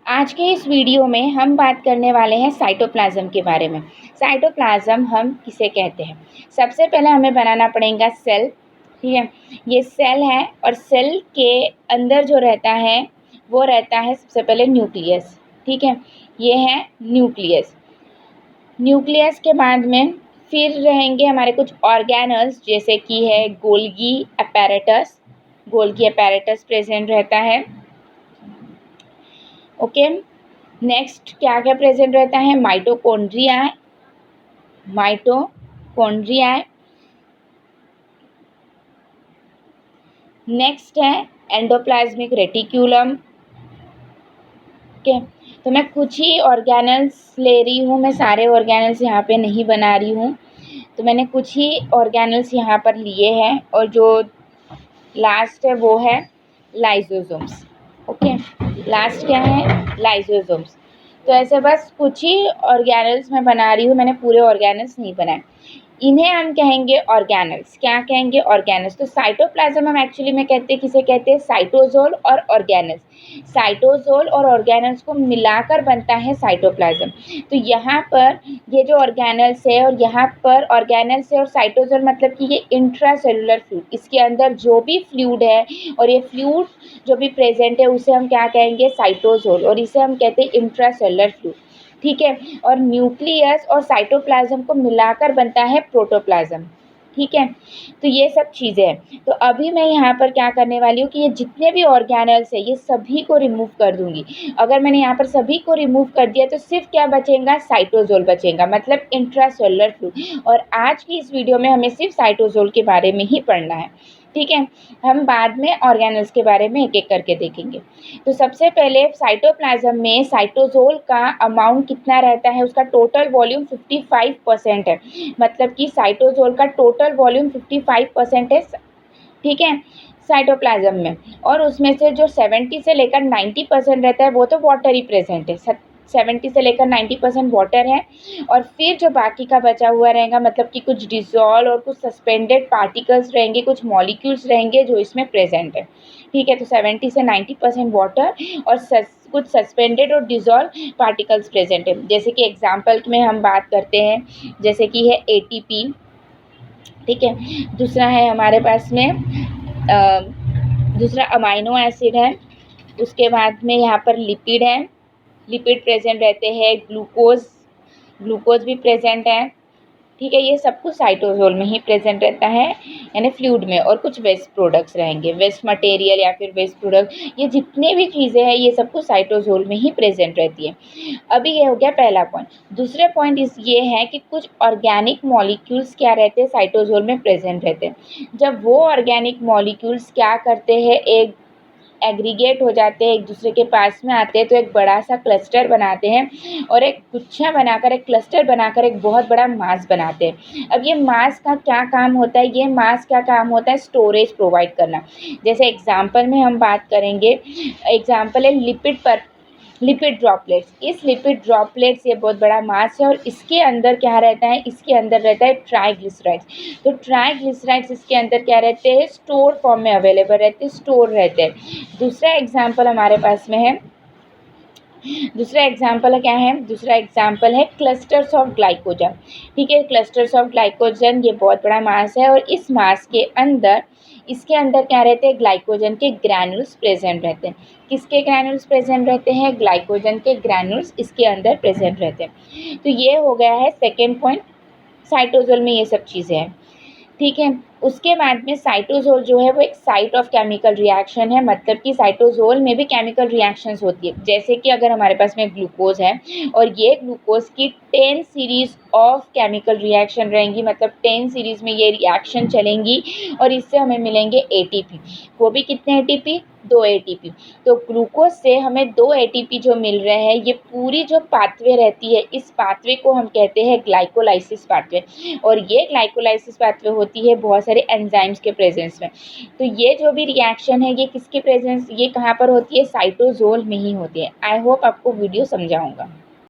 आज के इस वीडियो में हम बात करने वाले हैं साइटोप्लाज्म के बारे में। साइटोप्लाज्म हम किसे कहते हैं? सबसे पहले हमें बनाना पड़ेगा सेल, ठीक है। ये सेल है और सेल के अंदर जो रहता है वो रहता है सबसे पहले न्यूक्लियस, ठीक है। ये है न्यूक्लियस। न्यूक्लियस के बाद में फिर रहेंगे हमारे कुछ ऑर्गेनल्स, जैसे कि है Golgi apparatus. Golgi apparatus present रहता है, ओके। नेक्स्ट क्या क्या प्रेजेंट रहता है? Mitochondria, mitochondria. नेक्स्ट है एंडोप्लाज्मिक रेटिक्यूलम, ओके। तो मैं कुछ ही ऑर्गेनल्स ले रही हूँ, मैं सारे ऑर्गेनल्स यहाँ पे नहीं बना रही हूँ, तो मैंने कुछ ही ऑर्गेनल्स यहाँ पर लिए हैं। और जो लास्ट है वो है लाइसोसोम्स, ओके। लास्ट क्या है? लाइसोसोम्स। तो ऐसे बस कुछ ही ऑर्गेनल्स मैं बना रही हूँ, मैंने पूरे ऑर्गेनल्स नहीं बनाए। इन्हें हम कहेंगे ऑर्गेनल्स। क्या कहेंगे? ऑर्गेनल्स। तो साइटोप्लाज्म हम एक्चुअली में कहते हैं, किसे कहते हैं? साइटोजोल और ऑर्गेनल्स। साइटोजोल और ऑर्गेनल्स को मिलाकर बनता है साइटोप्लाज्म। तो यहाँ पर ये जो ऑर्गेनल्स है और यहाँ पर ऑर्गेनल्स है और साइटोजोल, मतलब कि ये इंट्रासेलुलर फ्लूइड, इसके अंदर जो भी फ्लूइड है और ये फ्लूइड जो भी प्रेजेंट है उसे हम क्या कहेंगे? साइटोजोल, और इसे हम कहते हैं इंट्रासेलुलर फ्लूइड, ठीक है। और न्यूक्लियस और साइटोप्लाज्म को मिलाकर बनता है प्रोटोप्लाज्म, ठीक है। तो ये सब चीज़ें हैं। तो अभी मैं यहाँ पर क्या करने वाली हूँ कि ये जितने भी ऑर्गेनल्स है ये सभी को रिमूव कर दूंगी। अगर मैंने यहाँ पर सभी को रिमूव कर दिया तो सिर्फ क्या बचेगा? साइटोजोल बचेगा, मतलब इंट्रासेलुलर फ्लूइड। और आज की इस वीडियो में हमें सिर्फ साइटोजोल के बारे में ही पढ़ना है, ठीक है। हम बाद में ऑर्गेनल्स के बारे में एक एक करके देखेंगे। तो सबसे पहले साइटोप्लाज्म में साइटोजोल का अमाउंट कितना रहता है? उसका टोटल वॉल्यूम 55% है, मतलब कि साइटोजोल का टोटल वॉल्यूम 55% है, ठीक है, साइटोप्लाज्म में। और उसमें से जो 70 से लेकर 90% रहता है वो तो वाटर ही प्रेजेंट है। 70 से लेकर 90% वाटर है, और फिर जो बाकी का बचा हुआ रहेगा, मतलब कि कुछ डिजॉल्व और कुछ सस्पेंडेड पार्टिकल्स रहेंगे, कुछ मॉलिक्यूल्स रहेंगे जो इसमें प्रेजेंट है, ठीक है। तो 70 से 90% वाटर और कुछ सस्पेंडेड और डिजॉल्व पार्टिकल्स प्रेजेंट है। जैसे कि एग्जाम्पल में हम बात करते हैं, जैसे कि है ATP, ठीक है। दूसरा है हमारे पास में दूसरा अमाइनो एसिड है। उसके बाद में यहाँ पर लिपिड है, लिपिड प्रेजेंट रहते हैं। ग्लूकोज भी प्रेजेंट है, ठीक है। ये सब कुछ साइटोजोल में ही प्रेजेंट रहता है, यानी फ्लूइड में। और कुछ वेस्ट प्रोडक्ट्स रहेंगे, वेस्ट मटेरियल या फिर वेस्ट प्रोडक्ट, ये जितने भी चीज़ें हैं ये सब कुछ साइटोजोल में ही प्रेजेंट रहती है। अभी ये हो गया पहला पॉइंट। दूसरे पॉइंट ये है कि कुछ ऑर्गेनिक मॉलिक्यूल्स क्या रहते हैं? साइटोजोल में प्रेजेंट रहते हैं। जब वो ऑर्गेनिक मॉलिक्यूल्स क्या करते हैं? एक एग्रीगेट हो जाते हैं, एक दूसरे के पास में आते हैं, तो एक बड़ा सा क्लस्टर बनाते हैं, और एक गुच्छा बनाकर, एक क्लस्टर बनाकर एक बहुत बड़ा मास बनाते हैं। अब ये मास का क्या काम होता है? ये मास का काम होता है स्टोरेज प्रोवाइड करना। जैसे एग्जाम्पल में हम बात करेंगे, एग्जाम्पल है लिपिड ड्रॉपलेट्स। इस लिपिड ड्रॉपलेट्स ये बहुत बड़ा मास है, और इसके अंदर क्या रहता है? इसके अंदर रहता है ट्राइग्लिसराइड्स। तो ट्राइग्लिसराइड्स इसके अंदर क्या रहते हैं? स्टोर फॉर्म में अवेलेबल रहते हैं, स्टोर रहते हैं। दूसरा एग्जाम्पल हमारे पास में है, दूसरा एग्जाम्पल क्या है? दूसरा एग्जाम्पल है क्लस्टर्स ऑफ ग्लाइकोजन, ठीक है। क्लस्टर्स ऑफ ग्लाइकोजन ये बहुत बड़ा मास है, और इस मास के अंदर, इसके अंदर क्या रहते हैं? ग्लाइकोजन के ग्रैन्यूल्स प्रेजेंट रहते हैं। किसके ग्रैन्यूल्स प्रेजेंट रहते हैं? ग्लाइकोजन के ग्रैन्यूल्स इसके अंदर प्रेजेंट रहते हैं। तो ये हो गया है सेकेंड पॉइंट। साइटोजोल में ये सब चीज़ें हैं, ठीक है। उसके बाद में साइटोजोल जो है वो एक साइट ऑफ केमिकल रिएक्शन है, मतलब कि साइटोजोल में भी केमिकल रिएक्शंस होती है। जैसे कि अगर हमारे पास में ग्लूकोज है और ये ग्लूकोज की 10 सीरीज ऑफ केमिकल रिएक्शन रहेंगी, मतलब 10 सीरीज में ये रिएक्शन चलेंगी, और इससे हमें मिलेंगे ATP। वो भी कितने ATP? 2 ATP। तो ग्लूकोज से हमें 2 ATP जो मिल रहे हैं, ये पूरी जो पाथवे रहती है, इस पाथवे को हम कहते हैं ग्लाइकोलाइसिस पाथवे। और ये ग्लाइकोलाइसिस पाथवे होती है बहुत सारे एंजाइम्स के प्रेजेंस में। तो ये जो भी रिएक्शन है ये किसके प्रेजेंस, ये कहाँ पर होती है? साइटोजोल में ही होती है। आई होप आपको वीडियो समझा होगा।